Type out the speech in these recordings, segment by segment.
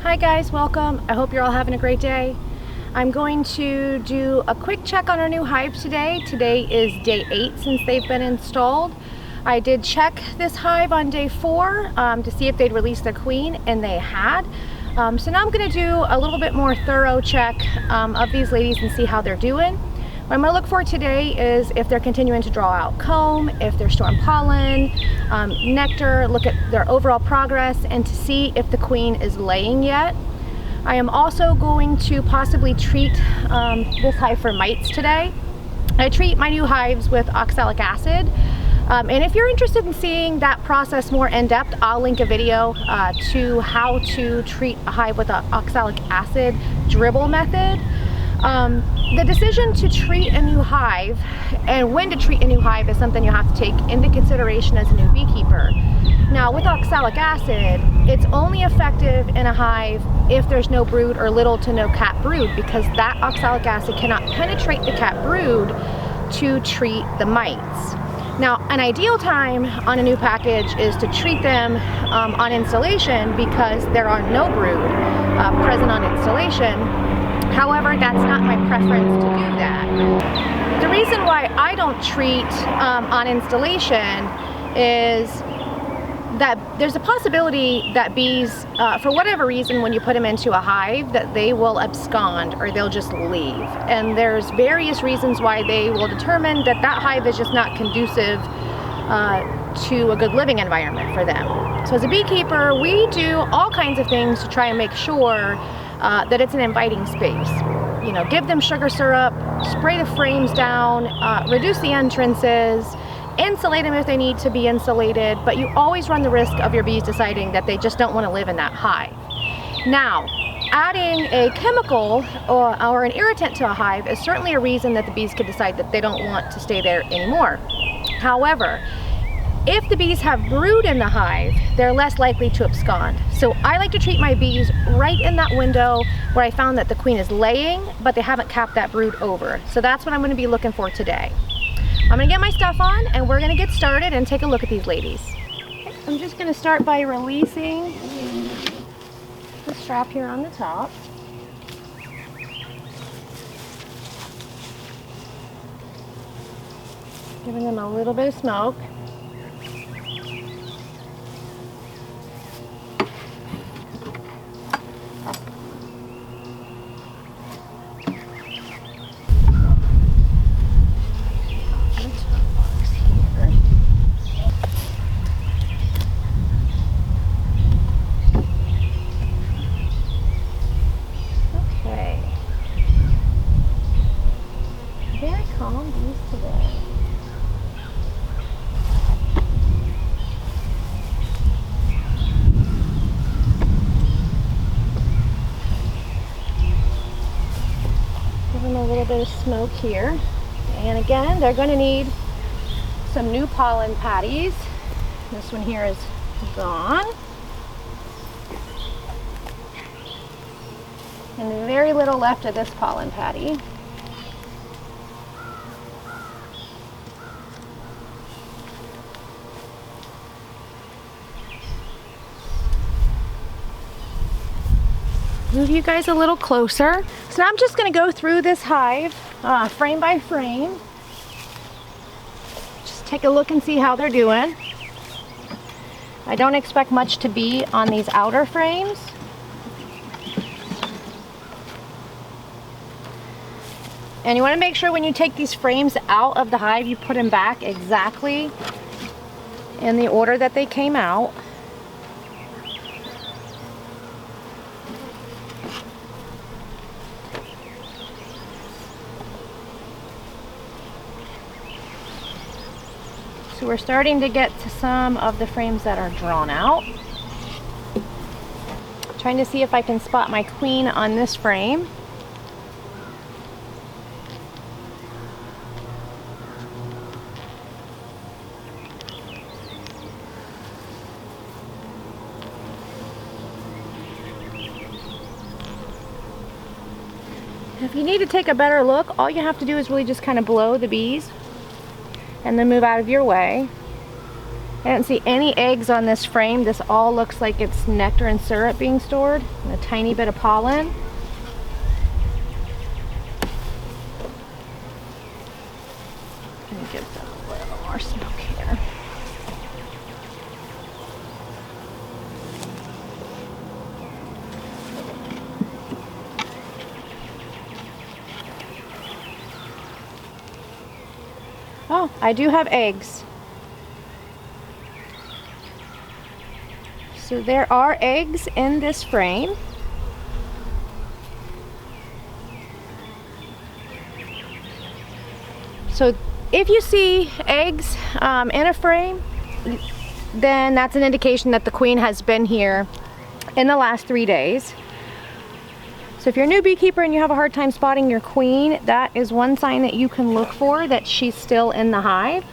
Hi guys, welcome. I hope you're all having a great day. I'm going to do a quick check on our new hive today. Today is day 8 since they've been installed. I did check this hive on day 4 to see if they'd released their queen, and they had. So now I'm going to do a little bit more thorough check of these ladies and see how they're doing. What I'm going to look for today is if they're continuing to draw out comb, if they're storing pollen, nectar, look at their overall progress, and to see if the queen is laying yet. I am also going to possibly treat this hive for mites today. I treat my new hives with oxalic acid. And if you're interested in seeing that process more in depth, I'll link a video to how to treat a hive with an oxalic acid dribble method. The decision to treat a new hive and when to treat a new hive is something you have to take into consideration as a new beekeeper. Now with oxalic acid, it's only effective in a hive if there's no brood or little to no cat brood, because that oxalic acid cannot penetrate the cat brood to treat the mites. Now, an ideal time on a new package is to treat them on installation because there are no brood present on installation. However, that's not my preference to do that. The reason why I don't treat on installation is that there's a possibility that bees, for whatever reason, when you put them into a hive, that they will abscond or they'll just leave. And there's various reasons why they will determine that that hive is just not conducive to a good living environment for them. So as a beekeeper, we do all kinds of things to try and make sure that it's an inviting space. You know, give them sugar syrup, spray the frames down, reduce the entrances, insulate them if they need to be insulated, but you always run the risk of your bees deciding that they just don't want to live in that hive. Now, adding a chemical or an irritant to a hive is certainly a reason that the bees could decide that they don't want to stay there anymore. However, if the bees have brood in the hive, they're less likely to abscond. So I like to treat my bees right in that window where I found that the queen is laying, but they haven't capped that brood over. So that's what I'm going to be looking for today. I'm going to get my stuff on and we're going to get started and take a look at these ladies. Okay, I'm just going to start by releasing the strap here on the top. Giving them a little bit of smoke. A little bit of smoke here, and again they're going to need some new pollen patties. This one here is gone, and very little left of this pollen patty. Move you guys a little closer. So now I'm just going to go through this hive frame by frame. Just take a look and see how they're doing. I don't expect much to be on these outer frames. And you want to make sure when you take these frames out of the hive, you put them back exactly in the order that they came out. So we're starting to get to some of the frames that are drawn out. Trying to see if I can spot my queen on this frame. If you need to take a better look, all you have to do is really just kind of blow the bees and then move out of your way. I don't see any eggs on this frame. This all looks like it's nectar and syrup being stored, and a tiny bit of pollen. Let me give them a little more smoke here. Oh, I do have eggs. So there are eggs in this frame. So if you see eggs in a frame, then that's an indication that the queen has been here in the last 3 days. So if you're a new beekeeper and you have a hard time spotting your queen, that is one sign that you can look for, that she's still in the hive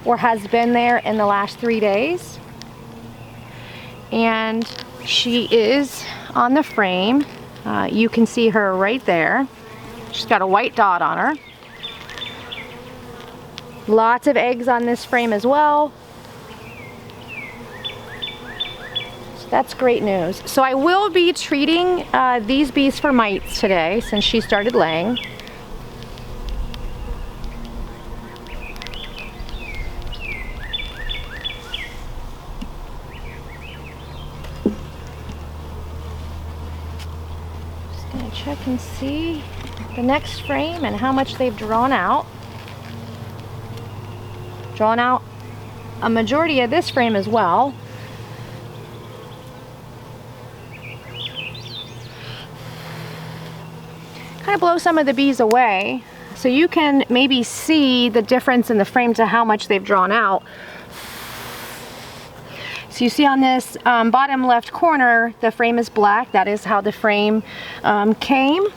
or has been there in the last 3 days. And she is on the frame. You can see her right there. She's got a white dot on her. Lots of eggs on this frame as well. So that's great news. So I will be treating these bees for mites today since she started laying. Check and see the next frame and how much they've drawn out. Drawn out a majority of this frame as well. Kind of blow some of the bees away so you can maybe see the difference in the frame to how much they've drawn out. So you see on this bottom left corner, the frame is black. That is how the frame came.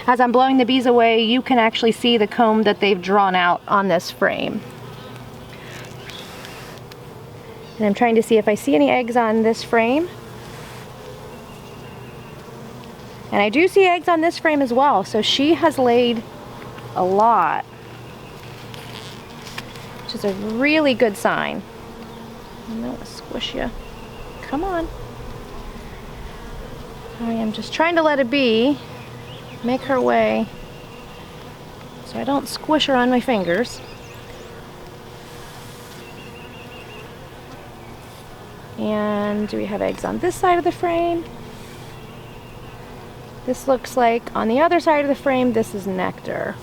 As I'm blowing the bees away, you can actually see the comb that they've drawn out on this frame. And I'm trying to see if I see any eggs on this frame. And I do see eggs on this frame as well. So she has laid a lot, which is a really good sign. I don't want to squish you. Come on. I am just trying to let a bee make her way so I don't squish her on my fingers. And do we have eggs on this side of the frame? This looks like on the other side of the frame, this is nectar.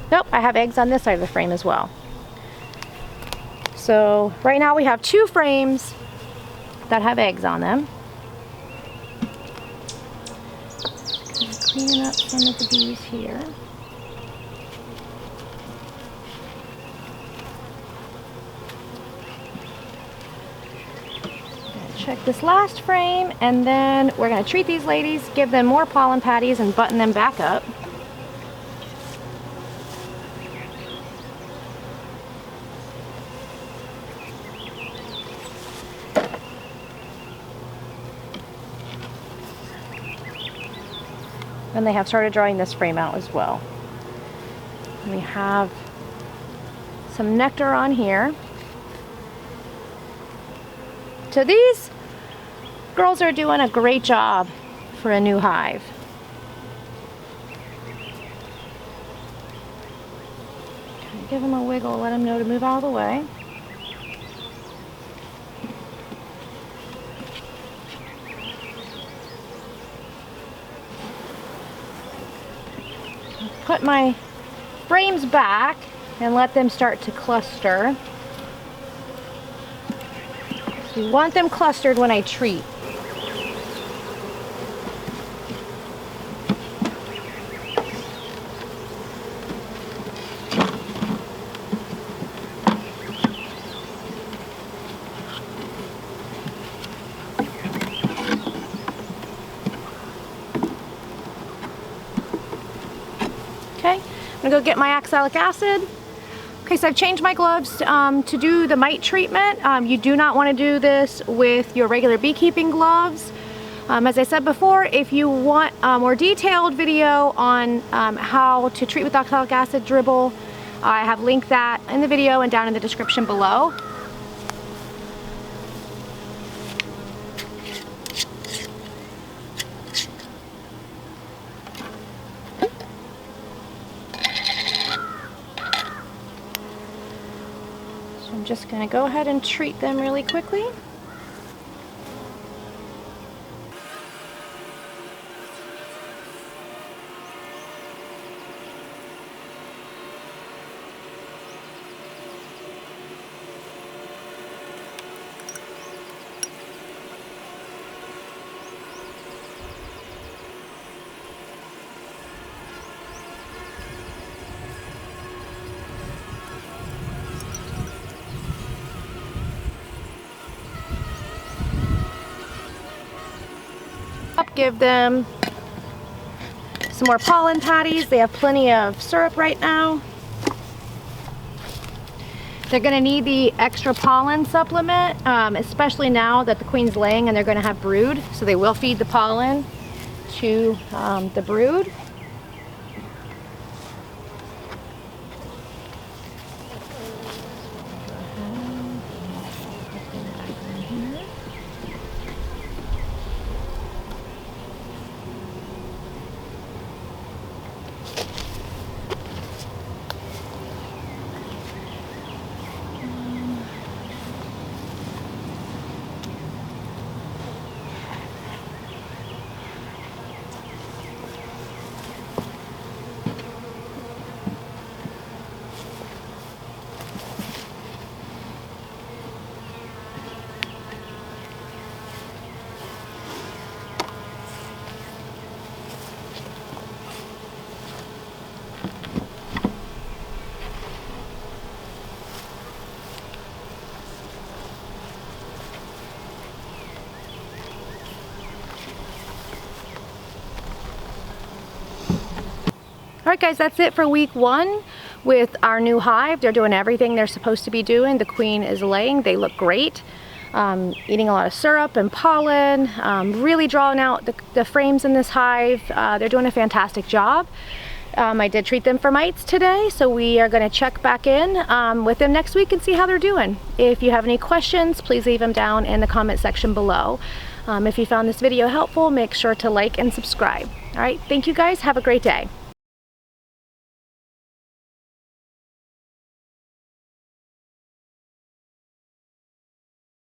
Nope, I have eggs on this side of the frame as well. So right now we have 2 frames that have eggs on them. Cleaning up some of the bees here. Check this last frame, and then we're going to treat these ladies, give them more pollen patties, and button them back up. And they have started drawing this frame out as well. And we have some nectar on here. So these girls are doing a great job for a new hive. Give them a wiggle, let them know to move out of the way. Put my frames back and let them start to cluster. So you want them clustered when I treat. Okay, I'm gonna go get my oxalic acid. Okay, so I've changed my gloves to do the mite treatment. You do not want to do this with your regular beekeeping gloves. As I said before, if you want a more detailed video on how to treat with oxalic acid dribble, I have linked that in the video and down in the description below. So I'm just going to go ahead and treat them really quickly. Give them some more pollen patties. They have plenty of syrup right now. They're going to need the extra pollen supplement, especially now that the queen's laying and they're going to have brood. So they will feed the pollen to the brood. Alright guys, that's it for week 1 with our new hive. They're doing everything they're supposed to be doing. The queen is laying. They look great. Eating a lot of syrup and pollen, really drawing out the frames in this hive. They're doing a fantastic job. I did treat them for mites today, so we are going to check back in with them next week and see how they're doing. If you have any questions, please leave them down in the comment section below. If you found this video helpful, make sure to like and subscribe. Alright, thank you guys. Have a great day.